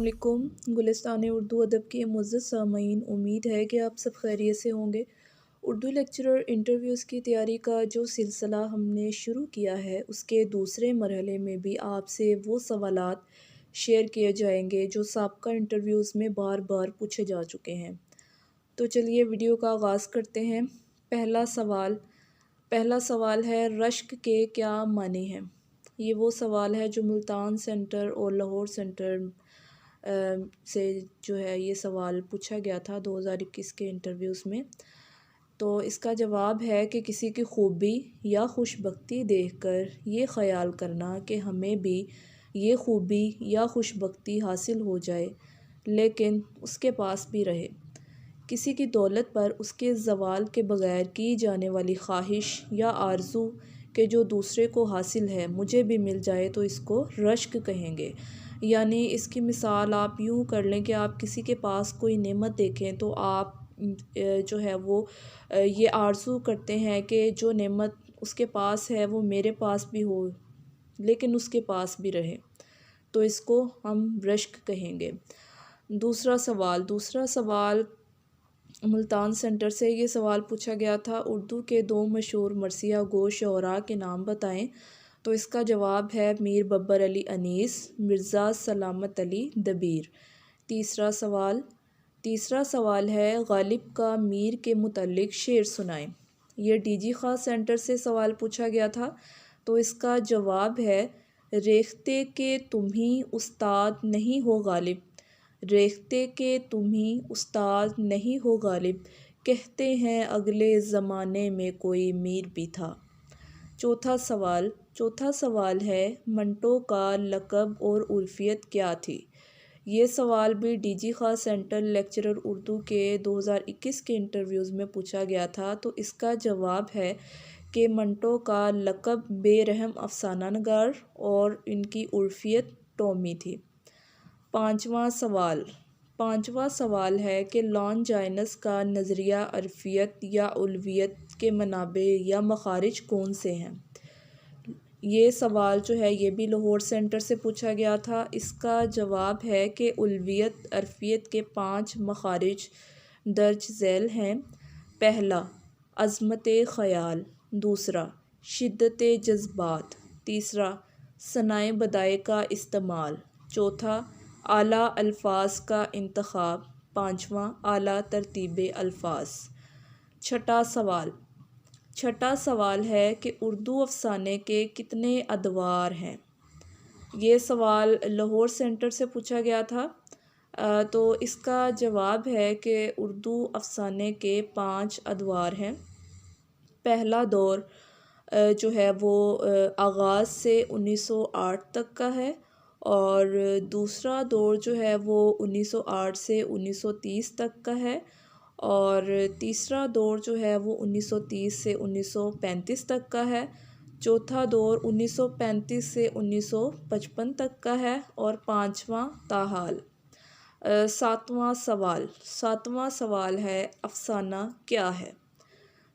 वालेकुम। गुलिस्तान उर्दू अदब के मुअज़्ज़ज़ सामईन, उम्मीद है कि आप सब खैरियत से होंगे। उर्दू लेक्चरर इंटरव्यूज़ की तैयारी का जो सिलसिला हमने शुरू किया है, उसके दूसरे मरहले में भी आपसे वो सवालात शेयर किए जाएंगे जो साबका इंटरव्यूज़ में बार बार पूछे जा चुके हैं। तो चलिए वीडियो का आगाज़ करते हैं। पहला सवाल पहला सवाल है, रश्क के क्या माने हैं। ये वो सवाल है जो मुल्तान सेंटर और लाहौर सेंटर से जो है ये सवाल पूछा गया था 2021 के इंटरव्यूज़ में। तो इसका जवाब है कि किसी की खूबी या खुशबख्ती देखकर ये ख़याल करना कि हमें भी ये खूबी या खुशबख्ती हासिल हो जाए, लेकिन उसके पास भी रहे। किसी की दौलत पर उसके ज़वाल के बग़ैर की जाने वाली ख्वाहिश या आरज़ू के जो दूसरे को हासिल है, मुझे भी मिल जाए, तो इसको रश्क कहेंगे। यानी इसकी मिसाल आप यूँ कर लें कि आप किसी के पास कोई नेमत देखें तो आप जो है वो ये आरज़ू करते हैं कि जो नेमत उसके पास है वो मेरे पास भी हो, लेकिन उसके पास भी रहे, तो इसको हम रश्क कहेंगे। दूसरा सवाल मुल्तान सेंटर से ये सवाल पूछा गया था, उर्दू के दो मशहूर मरसिया गो शुअरा के नाम बताएं। तो इसका जवाब है मीर बब्बर अली अनीस, मिर्ज़ा सलामत अली दबीर। तीसरा सवाल है, गालिब का मीर के मुतल्लिक शेर सुनाएं। ये डीजी खास सेंटर से सवाल पूछा गया था। तो इसका जवाब है, रेख्ते के तुम ही उस्ताद नहीं हो गालिब, रेख्ते के तुम ही उस्ताद नहीं हो गालिब, कहते हैं अगले ज़माने में कोई मीर भी था। चौथा सवाल है, मंटो का लक़ब और उर्फियत क्या थी। ये सवाल भी डीजी खास सेंटर लेक्चरर उर्दू के 2021 के इंटरव्यूज़ में पूछा गया था। तो इसका जवाब है कि मंटो का लक़ब बेरहम अफसाना नगार और इनकी उर्फियत टॉमी थी। पाँचवा सवाल है कि लॉन्जाइनस का नज़रिया अरफियत या उल्वियत के मनाबे या मखारिज कौन से हैं। ये सवाल जो है ये भी लाहौर सेंटर से पूछा गया था। इसका जवाब है कि उल्वियत अरफियत के 5 मखारिज दर्ज झैल हैं। पहला, अज़मत ख़याल। दूसरा, शिद्दत जज्बात। तीसरा, सनाए बदाए का इस्तेमाल। चौथा, आला अल्फाज का इंतखाब। पाँचवा, आला तरतीब अल्फाज। छठा सवाल है कि उर्दू अफ़साने के कितने अदवार हैं। ये सवाल लाहौर सेंटर से पूछा गया था। तो इसका जवाब है कि उर्दू अफ़साने के 5 अदवार हैं। पहला दौर जो है वो आगाज़ से 1908 तक का है, और दूसरा दौर जो है वो 1908 से 1930 तक का है, और तीसरा दौर जो है वो 1930 से 1935 तक का है। चौथा दौर 1935 से 1955 तक का है, और पाँचवा ताहाल। सातवां सवाल है, अफ़साना क्या है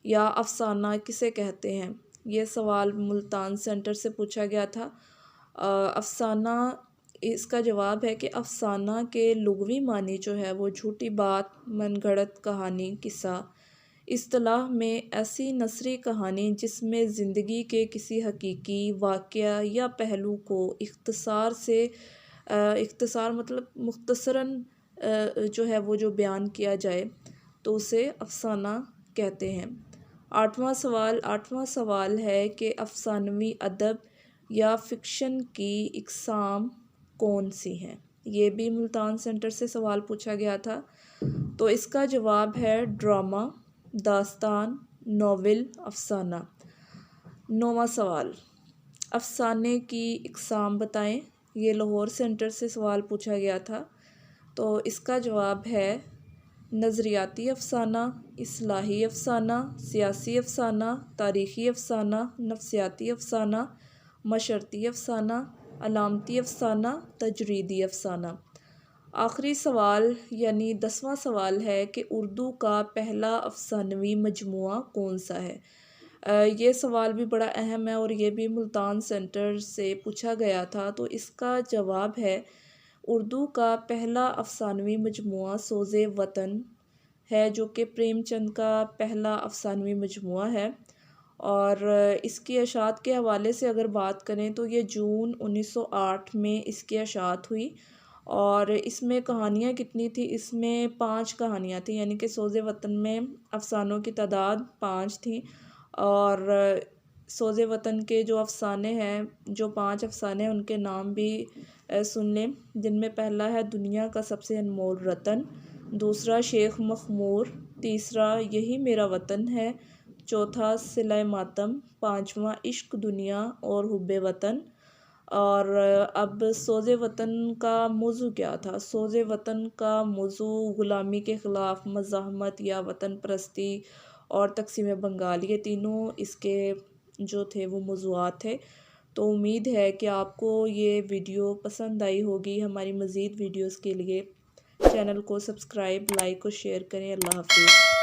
या अफ़साना किसे कहते हैं। ये सवाल मुल्तान सेंटर से पूछा गया था। अफ़साना, इसका जवाब है कि अफ़साना के लुग़वी मानी जो है वो झूठी बात, मनगढ़ंत कहानी, किस्सा। इस्तिलाह में ऐसी नसरी कहानी जिसमें ज़िंदगी के किसी हकीकी वाक़या या पहलू को इख्तिसार मतलब मुख्तसरन जो है वो जो बयान किया जाए, तो उसे अफ़साना कहते हैं। आठवां सवाल है कि अफ़सानवी अदब या फ़िक्शन की इक़साम कौन सी हैं। ये भी मुल्तान सेंटर से सवाल पूछा गया था। तो इसका जवाब है ड्रामा, दास्तान, नावल, अफ़साना। नौवां सवाल, अफ़साने की इक़साम बताएं। ये लाहौर सेंटर से सवाल पूछा गया था। तो इसका जवाब है नज़रियाती अफ़साना, इस्लाही अफ़साना, सियासी अफ़साना, तारीख़ी अफ़साना, नफ्सियाती अफ़साना, मशरती अफ़साना, अलामती अफ़साना, तजरीदी अफ़साना। आखिरी सवाल यानी 10वां सवाल है कि उर्दू का पहला अफ़सानवी मजमुआ कौन सा है। ये सवाल भी बड़ा अहम है और ये भी मुल्तान सेंटर से पूछा गया था। तो इसका जवाब है उर्दू का पहला अफ़सानवी मजमूआ सोज़े वतन है, जो कि प्रेमचंद का पहला अफ़सानवी मजमूआ है। और इसकी अशात के हवाले से अगर बात करें तो ये जून 1908 में इसकी अशात हुई। और इसमें कहानियाँ कितनी थी, इसमें 5 कहानियाँ थी, यानी कि सोज़े वतन में अफ़सानों की तादाद 5 थी। और सोज़े वतन के जो अफ़साने हैं, जो 5 अफ़साने हैं, उनके नाम भी सुन लें, जिनमें पहला है दुनिया का सबसे अनमोल रतन, दूसरा शेख मखमूर, तीसरा यही मेरा वतन है, चौथा सिला मातम, पाँचवा इश्क दुनिया और हुब्बे वतन। और अब सोज़े वतन का मौजू क्या था? सोज़े वतन का मौजू ग़ुलामी के ख़िलाफ़ मज़ाहमत या वतन परस्ती और तक़सीम बंगाल, ये तीनों इसके जो थे वो मौज़ूआत थे। तो उम्मीद है कि आपको ये वीडियो पसंद आई होगी। हमारी मज़ीद वीडियोज़ के लिए चैनल को सब्सक्राइब, लाइक और शेयर करें। अल्लाह हाफ़िज़।